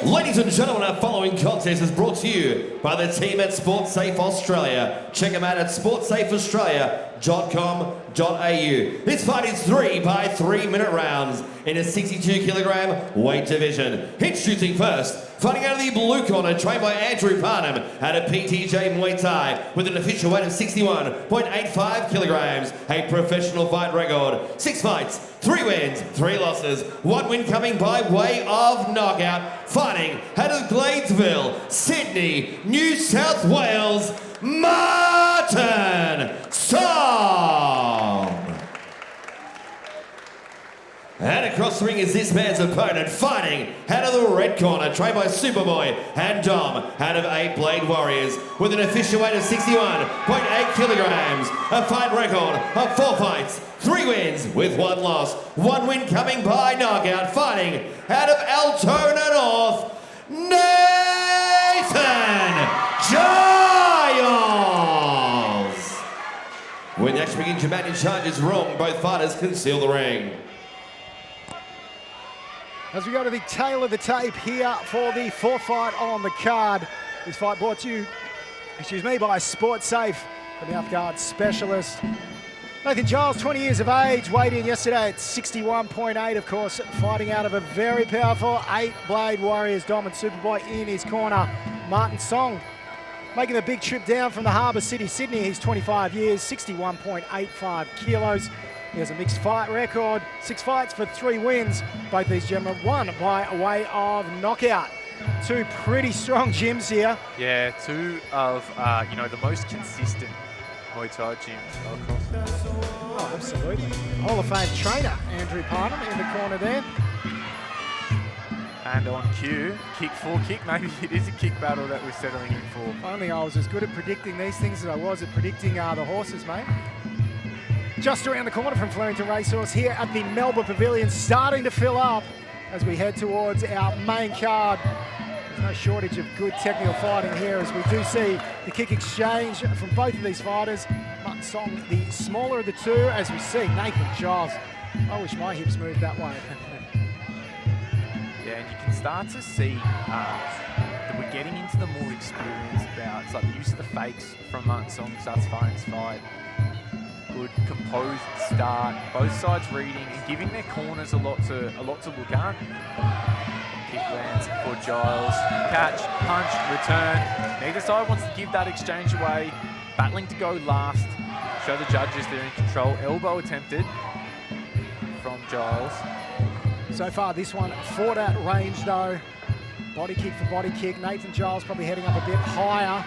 Ladies and gentlemen, our following contest is brought to you by the team at SportSafe Australia. Check them out at sportsafeaustralia.com.au. This fight is 3 by 3 minute rounds in a 62 kilogram weight division. Introducing first, fighting out of the blue corner, trained by Andrew Parnham out of PTJ Muaythai with an official weight of 61.85 kilograms, a professional fight record, 6 fights, 3 wins, 3 losses, 1 win coming by way of knockout, fighting out of Gladesville, Sydney, New South Wales, Martin Song. And across the ring is this man's opponent, fighting out of the red corner, trained by Superboy and Dom out of 8 Blade Warriors with an official weight of 61.8 kilograms, a fight record of 4 fights, 3 wins with 1 loss, 1 win coming by knockout, fighting out of Altona North, Nathan Giles. When the action begins, your man in charge is wrong. Both fighters conceal the ring. As we go to the tail of the tape here for the 4th fight on the card. This fight brought to you, by SportSafe, the mouth guard specialist. Nathan Giles, 20 years of age, weighed in yesterday at 61.8, of course, fighting out of a very powerful 8 Blade Warriors. Dom and Superboy in his corner. Martin Song making the big trip down from the Harbour City, Sydney. He's 25 years, 61.85 kilos. He has a mixed fight record, 6 fights for 3 wins. Both these gentlemen won by way of knockout. 2 pretty strong gyms here. Yeah, 2 of, the most consistent Muay Thai gyms across. Oh, absolutely. Hall of Fame trainer, Andrew Parnham, in the corner there. And on cue, kick for kick. Maybe it is a kick battle that we're settling in for. If only I was as good at predicting these things as I was at predicting the horses, mate. Just around the corner from Flemington Racehorse here at the Melbourne Pavilion, starting to fill up as we head towards our main card. There's no shortage of good technical fighting here, as we do see the kick exchange from both of these fighters. Martin Song, the smaller of the 2, as we see Nathan Giles. I wish my hips moved that way. Yeah, and you can start to see that we're getting into the more experienced bouts, like the use of the fakes from Martin Song starts fighting his fight. Good composed start, both sides reading and giving their corners a lot to look at. Kick lands for Giles. Catch, punch, return. Neither side wants to give that exchange away. Battling to go last. Show the judges they're in control. Elbow attempted from Giles. So far this one fought at range though. Body kick for body kick. Nathan Giles probably heading up a bit higher.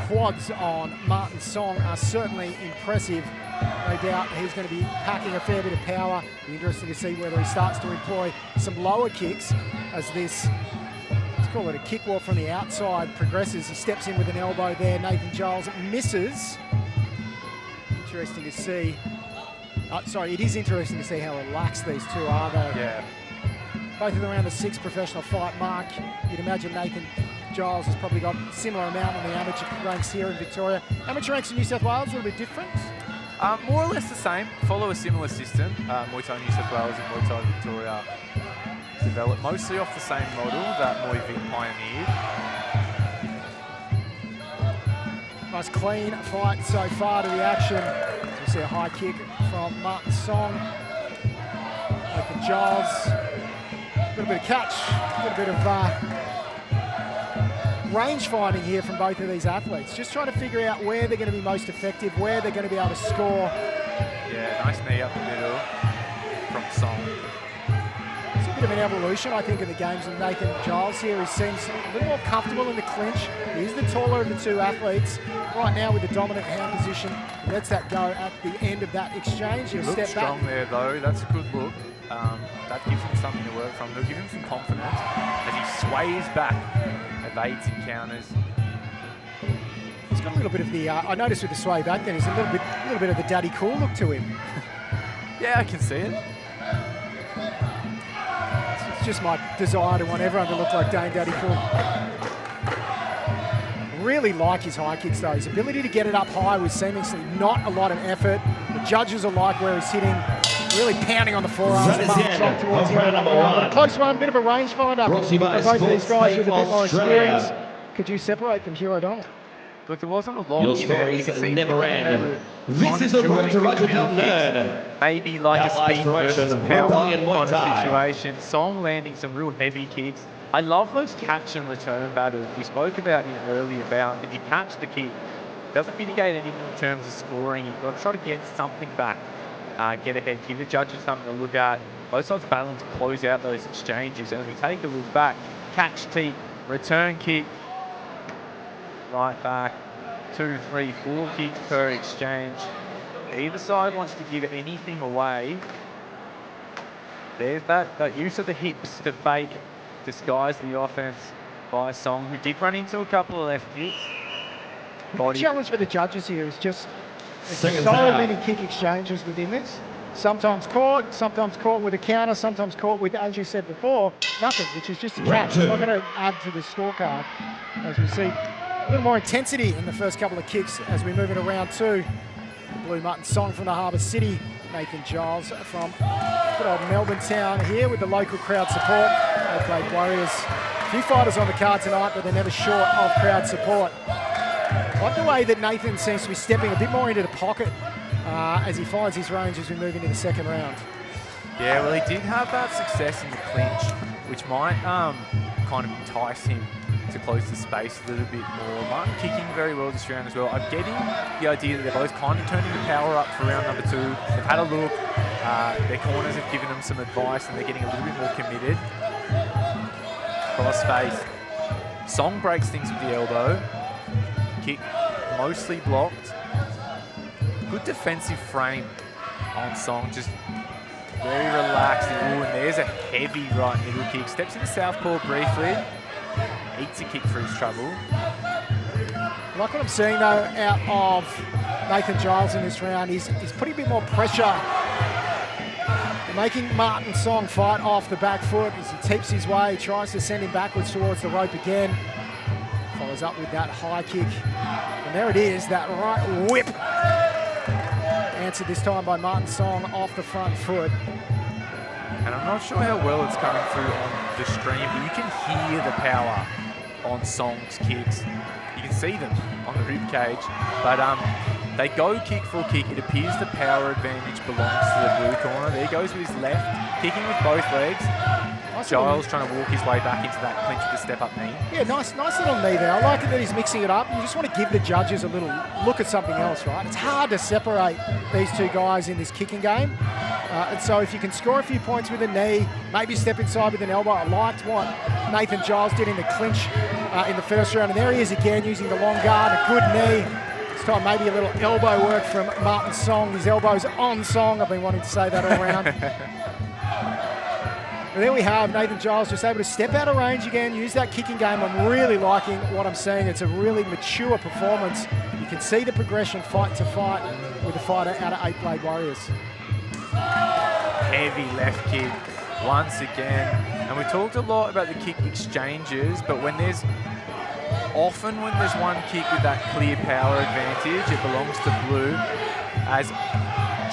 Quads on Martin Song are certainly impressive. No doubt he's going to be packing a fair bit of power. Be interesting to see whether he starts to employ some lower kicks as this, let's call it a kick walk from the outside, progresses. He steps in with an elbow there. Nathan Giles misses. Interesting to see. It is interesting to see how relaxed these 2 are though. Yeah. Both of them around the 6th professional fight mark. You'd imagine Nathan Giles has probably got a similar amount on the amateur ranks here in Victoria. Amateur ranks in New South Wales, a little bit different? More or less the same. Follow a similar system. Muay Thai New South Wales and Muay Thai Victoria developed mostly off the same model that Muay Vic pioneered. Nice clean fight so far to the action. You see a high kick from Martin Song. Nathan Giles. A little bit of catch, a little bit of range finding here from both of these athletes. Just trying to figure out where they're going to be most effective, where they're going to be able to score. Yeah, nice knee up the middle from Song. It's a bit of an evolution, I think, in the games of Nathan Giles here. He seems a little more comfortable in the clinch. He is the taller of the 2 athletes. Right now with the dominant hand position, he lets that go at the end of that exchange. He'll step back. Strong there though, that's a good look. That gives him something to work from. They'll give him some confidence as he sways back, evades encounters. He's got a little bit of the, I noticed with the sway back then, there's a little bit of the Daddy Cool look to him. Yeah, I can see it. It's just my desire to want everyone to look like Dane Daddy Cool. Really like his high kicks though. His ability to get it up high with seemingly not a lot of effort. The judges will like where he's hitting. really pounding on the forearms. That is the end of round number one. A close one, bit of a rangefinder. Brought to you by For both these guys with a bit more Australia. experience. Could you separate them, Hugh O'Donnell? Look, there wasn't a lot Your in there. You can stories see never end. This is the road to Rajadamnern. maybe like a Outside speed direction, versus power Melbourne kind of Muaythai. situation. Song landing some real heavy kicks. I love those catch and return battles. We spoke about it earlier about if you catch the kick, it doesn't mitigate anything in terms of scoring. You've got to try to get something back, get ahead, give the judges something to look at. Both sides battling to close out those exchanges. And if we take a look back, catch tee, return kick, right back, 2, 3, 4 kicks per exchange. Either side wants to give anything away. There's that use of the hips to fake, disguise the offense by Song, who did run into a couple of left kicks. The challenge for the judges here is just there's Second so half. many kick exchanges within this. Sometimes caught with a counter, sometimes caught with, as you said before, nothing, which is just a catch. It's not going to add to the scorecard. As we see a little more intensity in the first couple of kicks as we move into round two. The Blue Mutton Song from the Harbour City. Nathan Giles from good old Melbourne town here with the local crowd support. They played Warriors. A few fighters on the card tonight, but they're never short of crowd support. I like the way that Nathan seems to be stepping a bit more into the pocket as he finds his range as we move into the second round. Yeah, well, he did have that success in the clinch, which might kind of entice him to close the space a little bit more. Martin kicking very well this round as well. I'm getting the idea that they're both kind of turning the power up for round number two. They've had a look. Their corners have given them some advice and they're getting a little bit more committed. Cross face. Song breaks things with the elbow. Kick mostly blocked. Good defensive frame on Song, just very relaxed. Ooh, and there's a heavy right middle kick. Steps into southpaw briefly. Eats a kick for his trouble. I like what I'm seeing though out of Nathan Giles in this round. He's putting a bit more pressure, making Martin Song fight off the back foot as he teeps his way, tries to send him backwards towards the rope again. Follows up with that high kick. And there it is, that right whip. Answered this time by Martin Song off the front foot. And I'm not sure how well it's coming through on the stream, but you can hear the power on Song's kicks. You can see them on the rib cage, but they go kick for kick. It appears the power advantage belongs to the blue corner. There he goes with his left, kicking with both legs. Giles trying to walk his way back into that clinch with a step-up knee. Yeah, nice little knee there. I like it that he's mixing it up. You just want to give the judges a little look at something else, right? It's hard to separate these two guys in this kicking game. And so if you can score a few points with a knee, maybe step inside with an elbow. I liked what Nathan Giles did in the clinch in the first round. And there he is again using the long guard, a good knee. This time maybe a little elbow work from Martin Song. His elbow's on Song. I've been wanting to say that all round. And there we have Nathan Giles just able to step out of range again, use that kicking game. I'm really liking what I'm seeing. It's a really mature performance. You can see the progression fight to fight with the fighter out of 8 Blade Warriors. Heavy left kick once again. And we talked a lot about the kick exchanges, but when there's one kick with that clear power advantage, it belongs to blue. As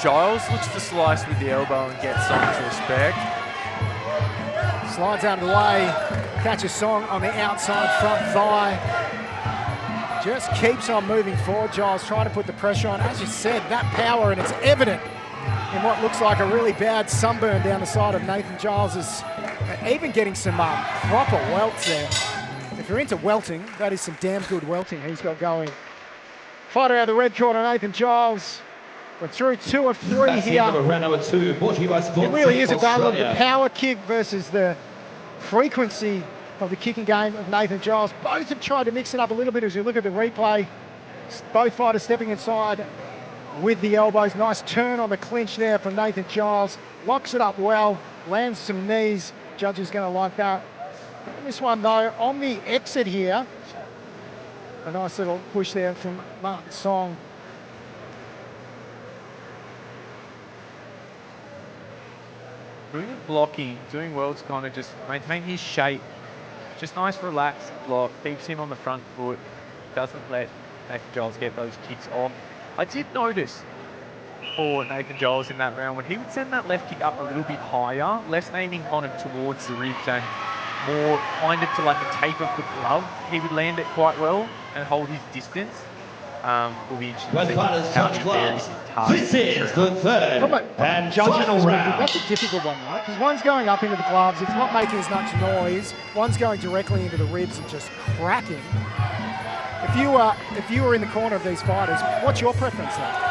Giles looks to slice with the elbow and get Song to respect. Slides out of the way, catches Song on the outside front thigh. Just keeps on moving forward, Giles trying to put the pressure on. As you said, that power, and it's evident in what looks like a really bad sunburn down the side of Nathan Giles' even getting some proper welts there. If you're into welting, that is some damn good welting he's got going. Fighter out of the red corner, Nathan Giles. We're through 2 of 3 That's here. the end of round number two, brought to you by It really is a battle of the Australia. power kick versus the frequency of the kicking game of Nathan Giles. Both have tried to mix it up a little bit as you look at the replay. Both fighters stepping inside with the elbows. Nice turn on the clinch there from Nathan Giles. Locks it up well, lands some knees. Judge is going to like that. This one though, on the exit here, a nice little push there from Martin Song. Brilliant blocking, doing well to kind of just maintain his shape. Just nice relaxed block, keeps him on the front foot, doesn't let Nathan Giles get those kicks off. I did notice for Nathan Giles in that round, when he would send that left kick up a little bit higher, less aiming kind of towards the ribs and more kind of to like a tape of the glove, he would land it quite well and hold his distance. Will be interesting to see how he varies his target. This is the third and final round. That's a difficult one, right? Because one's going up into the gloves, it's not making as much noise. One's going directly into the ribs and just cracking. If you were in the corner of these fighters, what's your preference there?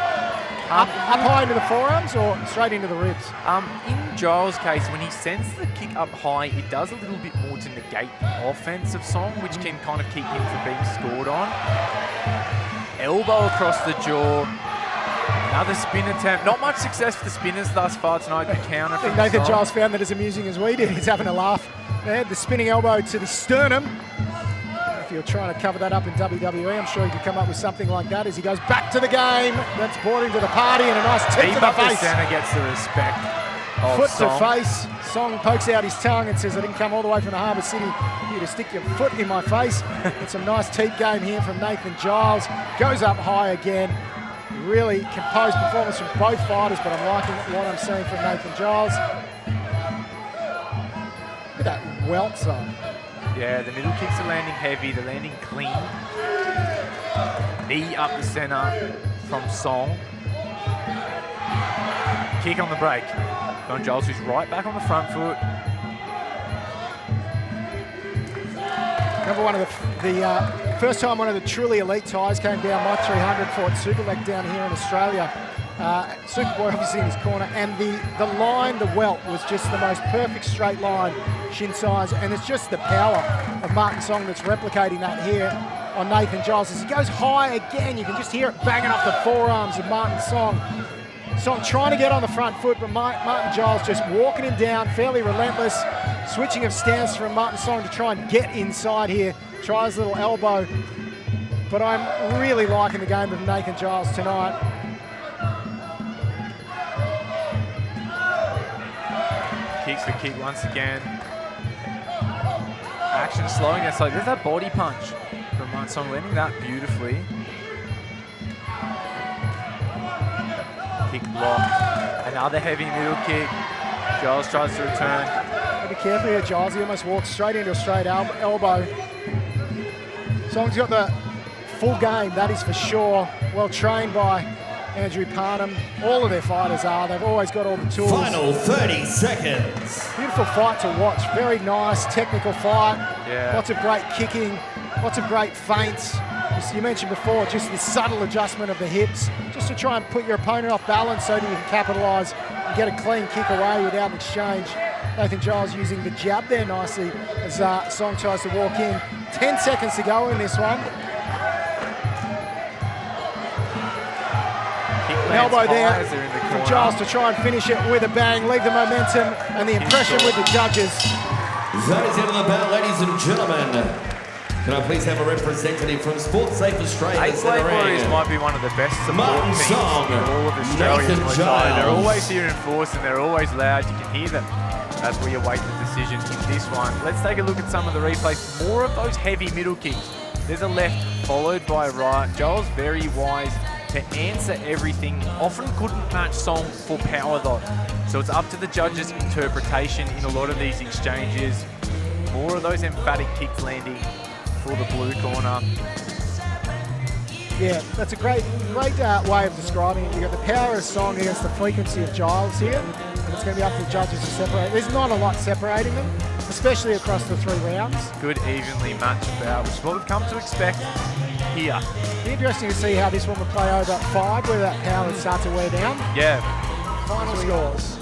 Up high into the forearms or straight into the ribs? In Giles' case, when he sends the kick up high, it does a little bit more to negate the offensive Song, which can kind of keep him from being scored on. Elbow across the jaw. Another spin attempt. Not much success for the spinners thus far tonight. The counter. I think Nathan Giles found that as amusing as we did. He's having a laugh there. The spinning elbow to the sternum. If you're trying to cover that up in WWE, I'm sure you could come up with something like that as he goes back to the game. That's brought him to the party and a nice tip to the face. Center gets the respect of Foot Song. to face. Song pokes out his tongue and says, I didn't come all the way from the Harbour City for you to stick your foot in my face. It's a nice teep game here from Nathan Giles. Goes up high again. Really composed performance from both fighters, but I'm liking what I'm seeing from Nathan Giles. Look at that welt zone. Yeah, the middle kicks are landing heavy, they're landing clean. Knee up the centre from Song. Kick on the break. Don Giles, who's right back on the front foot. Remember one of the first time one of the truly elite ties came down, Mike 300 fought Super Leg down here in Australia. Superboy obviously in his corner, and the line, the welt, was just the most perfect straight line, shin size, and it's just the power of Martin Song that's replicating that here on Nathan Giles. As he goes high again, you can just hear it banging off the forearms of Martin Song. Song trying to get on the front foot, but Martin Giles just walking him down, fairly relentless. Switching of stance from Martin Song to try and get inside here. Tries a little elbow, but I'm really liking the game of Nathan Giles tonight. Kicks the kick once again. Action slowing down. So there's that body punch from Martin Song, landing that beautifully. Kick blocked. Another heavy middle kick. Giles tries to return. Be careful here, Giles. He almost walks straight into a straight elbow. Song's got the full game, that is for sure. Well trained by Andrew Parnham. All of their fighters are. They've always got all the tools. Final 30 seconds. Beautiful fight to watch. Very nice, technical fight. Yeah. Lots of great kicking, lots of great feints. As you mentioned before, just this subtle adjustment of the hips, just to try and put your opponent off balance so that you can capitalise and get a clean kick away without exchange. Nathan Giles using the jab there nicely as Song tries to walk in. 10 seconds to go in this one. Elbow there from Giles to try and finish it with a bang, leave the momentum and the impression with the judges. That is the end of the bout, ladies and gentlemen. Can I please have a representative from Sports Safe Australia? Eight-Blade Warriors might be one of the best support teams in all of Australia. They're always here in force and they're always loud. You can hear them as we await the decision in this one. Let's take a look at some of the replays. More of those heavy middle kicks. There's a left followed by a right. Giles very wise to answer everything. Often couldn't match Song for power though. So it's up to the judges' interpretation in a lot of these exchanges. More of those emphatic kicks landing for the blue corner. Yeah, that's a great way of describing it. You've got the power of Song against the frequency of Giles here, and it's going to be up to the judges to separate. There's not a lot separating them, especially across the 3 rounds. Good evenly matched bout, which is what we've come to expect here. It'll be interesting to see how this one will play over 5, whether that power will start to wear down. Yeah. Final scores.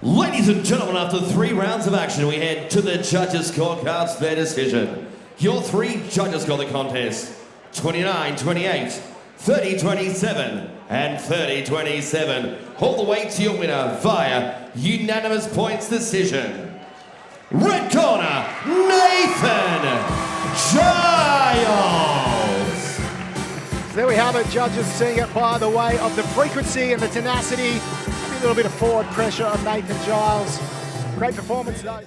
Ladies and gentlemen, after 3 rounds of action, we head to the judges' scorecards, their decision. Your 3 judges score the contest: 29-28, 30-27, and 30-27. All the way to your winner via unanimous points decision. Red corner, Nathan Giles. So there we have it, judges seeing it by the way of the frequency and the tenacity. A little bit of forward pressure on Nathan Giles. Great performance though.